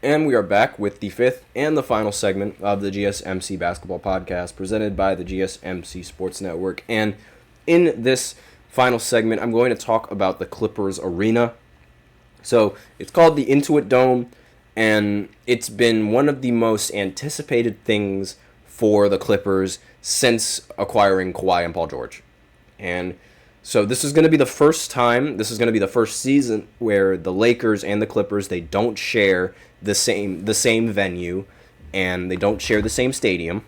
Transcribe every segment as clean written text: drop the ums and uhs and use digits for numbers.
And we are back with the fifth and the final segment of the GSMC Basketball Podcast presented by the GSMC Sports Network. And in this final segment, I'm going to talk about the Clippers Arena. So it's called the Intuit Dome, and it's been one of the most anticipated things for the Clippers since acquiring Kawhi and Paul George. And so this is going to be the first time, this is going to be the first season where the Lakers and the Clippers, they don't share the same venue, and they don't share the same stadium.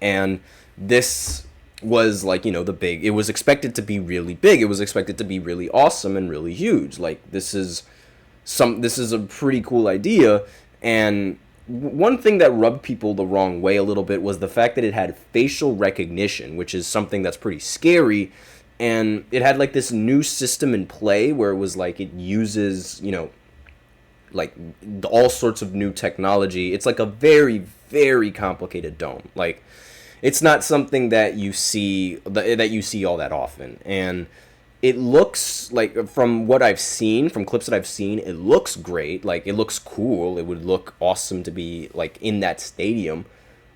And this was it was expected to be really big. It was expected to be really awesome and really huge. This is a pretty cool idea. And one thing that rubbed people the wrong way a little bit was the fact that it had facial recognition, which is something that's pretty scary. And it had this new system in play where it was it uses, all sorts of new technology. It's a very, very complicated dome. It's not something that you see all that often. And it looks from what I've seen, from clips that I've seen, it looks great. It looks cool. It would look awesome to be in that stadium,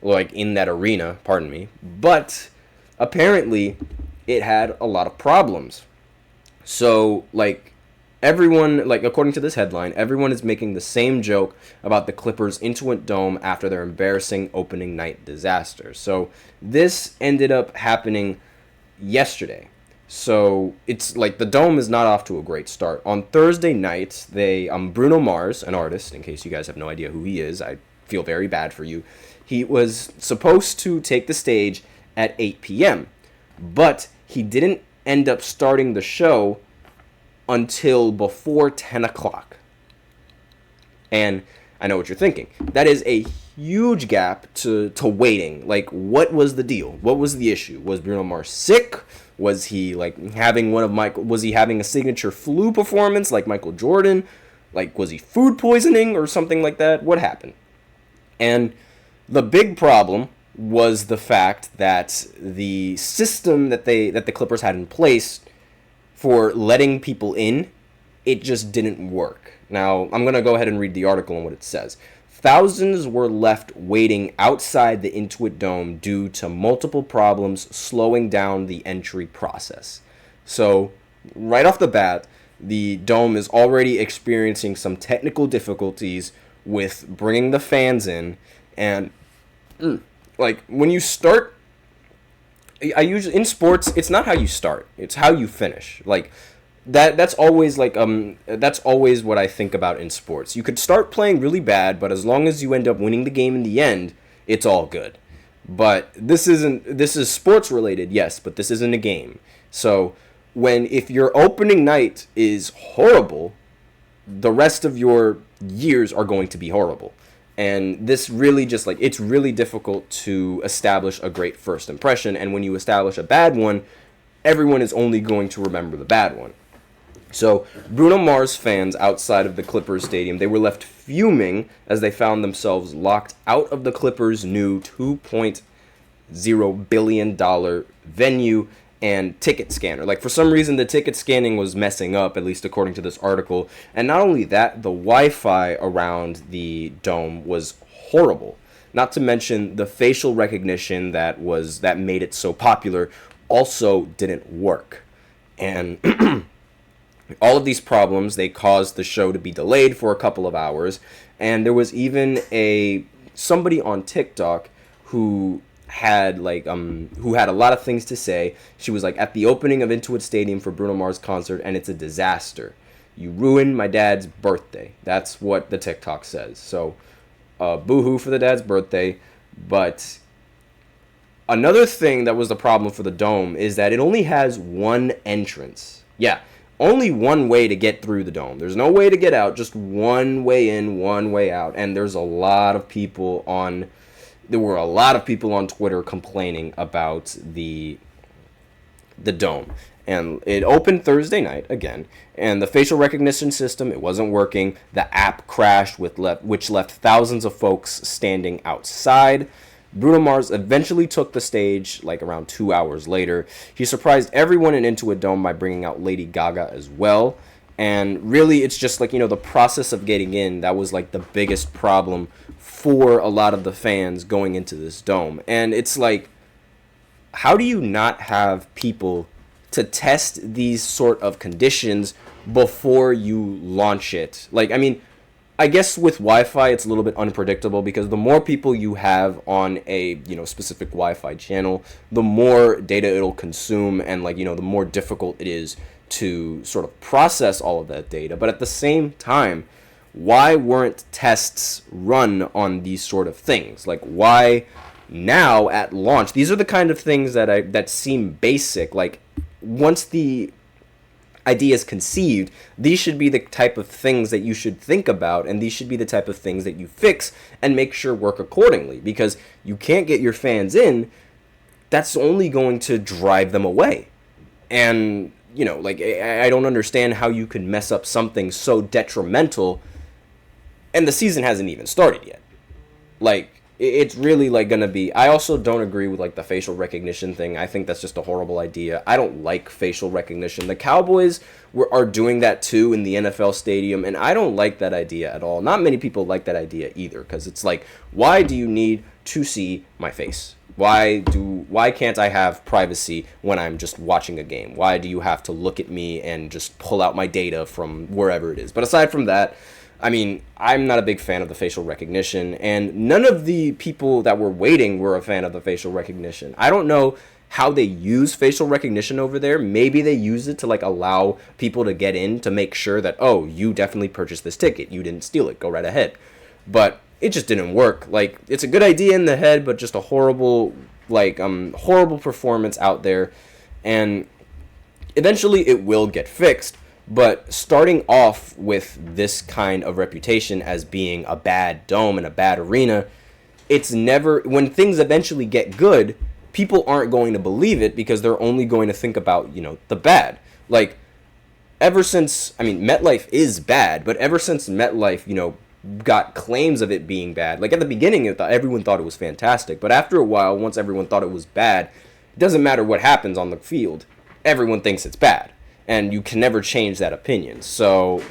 in that arena, pardon me. But apparently it had a lot of problems. So everyone, according to this headline, everyone is making the same joke about the Clippers' Intuit Dome after their embarrassing opening night disaster. So this ended up happening yesterday. So it's the dome is not off to a great start. On Thursday night, Bruno Mars, an artist, in case you guys have no idea who he is, I feel very bad for you. He was supposed to take the stage at 8 p.m., but he didn't end up starting the show until before 10 o'clock. And I know what you're thinking. That is a huge gap to waiting. What was the deal? What was the issue? Was Bruno Mars sick? Was he was he having a signature flu performance like Michael Jordan? Was he food poisoning or something like that? What happened? And the big problem was the fact that the system that the Clippers had in place for letting people in, it just didn't work. Now, I'm going to go ahead and read the article and what it says. Thousands were left waiting outside the Intuit Dome due to multiple problems slowing down the entry process. So, right off the bat, the Dome is already experiencing some technical difficulties with bringing the fans in. And, when you start, in sports, it's not how you start, it's how you finish. That's always that's always what I think about in sports. You could start playing really bad, but as long as you end up winning the game in the end, it's all good. But this is sports related, yes, but this isn't a game. So if your opening night is horrible, the rest of your years are going to be horrible. And this really it's really difficult to establish a great first impression. And when you establish a bad one, everyone is only going to remember the bad one. So Bruno Mars fans outside of the Clippers stadium, they were left fuming as they found themselves locked out of the Clippers' new $2.0 billion venue and ticket scanner. For some reason, the ticket scanning was messing up, at least according to this article. And not only that, the Wi-Fi around the dome was horrible. Not to mention the facial recognition that made it so popular also didn't work. And all of these problems, they caused the show to be delayed for a couple of hours. And there was even somebody on TikTok who had a lot of things to say. She was at the opening of Intuit Stadium for Bruno Mars concert, and it's a disaster. You ruined my dad's birthday. That's what the TikTok says. So, boo-hoo for the dad's birthday. But another thing that was the problem for the Dome is that it only has one entrance. Yeah, only one way to get through the Dome. There's no way to get out, just one way in, one way out. And there were a lot of people on Twitter complaining about the Dome. And it opened Thursday night again, and the facial recognition system, it wasn't working. The app crashed, which left thousands of folks standing outside. Bruno Mars eventually took the stage around 2 hours later. He surprised everyone in Intuit Dome by bringing out Lady Gaga as well. And really, it's just like, the process of getting in, that was like the biggest problem for a lot of the fans going into this dome. And it's like, how do you not have people to test these sort of conditions before you launch it? Like, I mean, I guess with Wi-Fi, it's a little bit unpredictable because the more people you have on a, specific Wi-Fi channel, the more data it'll consume, and like, the more difficult it is to sort of process all of that data. But at the same time, why weren't tests run on these sort of things? Like, why now at launch? These are the kind of things that seem basic. Like, once the idea is conceived, these should be the type of things that you should think about, and these should be the type of things that you fix and make sure work accordingly, because you can't get your fans in. That's only going to drive them away. And like, I don't understand how you could mess up something so detrimental, and the season hasn't even started yet. Like, it's really like gonna be. I also don't agree with like the facial recognition thing. I think that's just a horrible idea. I don't like facial recognition. The Cowboys are doing that too in the NFL stadium, and I don't like that idea at all. Not many people like that idea either, because it's like, why do you need to see my face? Why can't I have privacy when I'm just watching a game? Why do you have to look at me and just pull out my data from wherever it is? But aside from that, I mean, I'm not a big fan of the facial recognition, and none of the people that were waiting were a fan of the facial recognition. I don't know how they use facial recognition over there. Maybe they use it to like allow people to get in to make sure that, oh, you definitely purchased this ticket. You didn't steal it. Go right ahead. But it just didn't work. Like, it's a good idea in the head, but just a horrible performance out there. And eventually it will get fixed. But starting off with this kind of reputation as being a bad dome and a bad arena, it's never, when things eventually get good, people aren't going to believe it because they're only going to think about, the bad. Like, ever since, I mean, MetLife is bad, but ever since MetLife, got claims of it being bad, like at the beginning, everyone thought it was fantastic. But after a while, once everyone thought it was bad, it doesn't matter what happens on the field. Everyone thinks it's bad. And you can never change that opinion. So,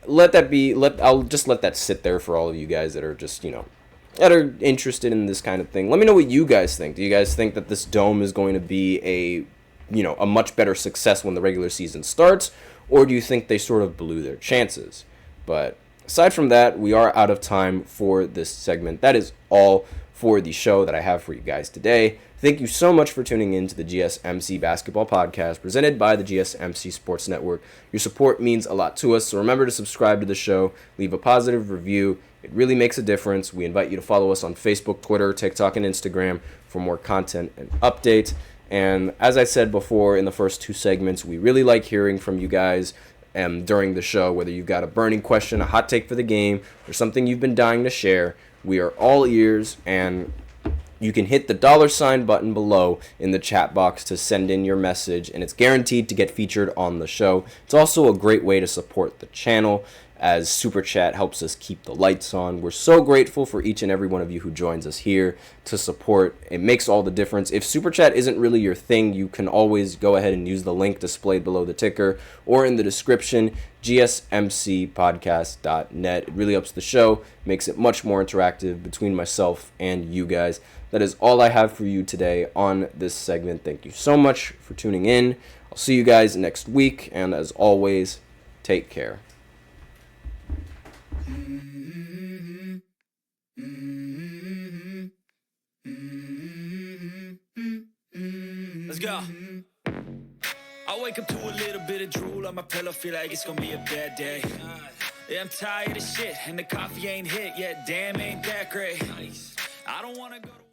let that be. I'll just let that sit there for all of you guys that are just, that are interested in this kind of thing. Let me know what you guys think. Do you guys think that this dome is going to be a much better success when the regular season starts, or do you think they sort of blew their chances? But aside from that, we are out of time for this segment. That is all for the show that I have for you guys today. Thank you so much for tuning in to the GSMC Basketball Podcast presented by the GSMC Sports Network. Your support means a lot to us, so remember to subscribe to the show, leave a positive review. It really makes a difference. We invite you to follow us on Facebook, Twitter, TikTok, and Instagram for more content and updates. And as I said before in the first two segments, we really like hearing from you guys during the show, whether you've got a burning question, a hot take for the game, or something you've been dying to share. We are all ears, and you can hit the $sign button below in the chat box to send in your message, and it's guaranteed to get featured on the show. It's also a great way to support the channel, as Super Chat helps us keep the lights on. We're so grateful for each and every one of you who joins us here to support. It makes all the difference. If Super Chat isn't really your thing, you can always go ahead and use the link displayed below the ticker or in the description, gsmcpodcast.net. It really ups the show, makes it much more interactive between myself and you guys. That is all I have for you today on this segment. Thank you so much for tuning in. I'll see you guys next week, and as always, take care. Let's go. I wake up to a little bit of drool on my pillow, feel like it's gonna be a bad day. Yeah, I'm tired of shit, and the coffee ain't hit yet. Damn, ain't that great. I don't wanna go to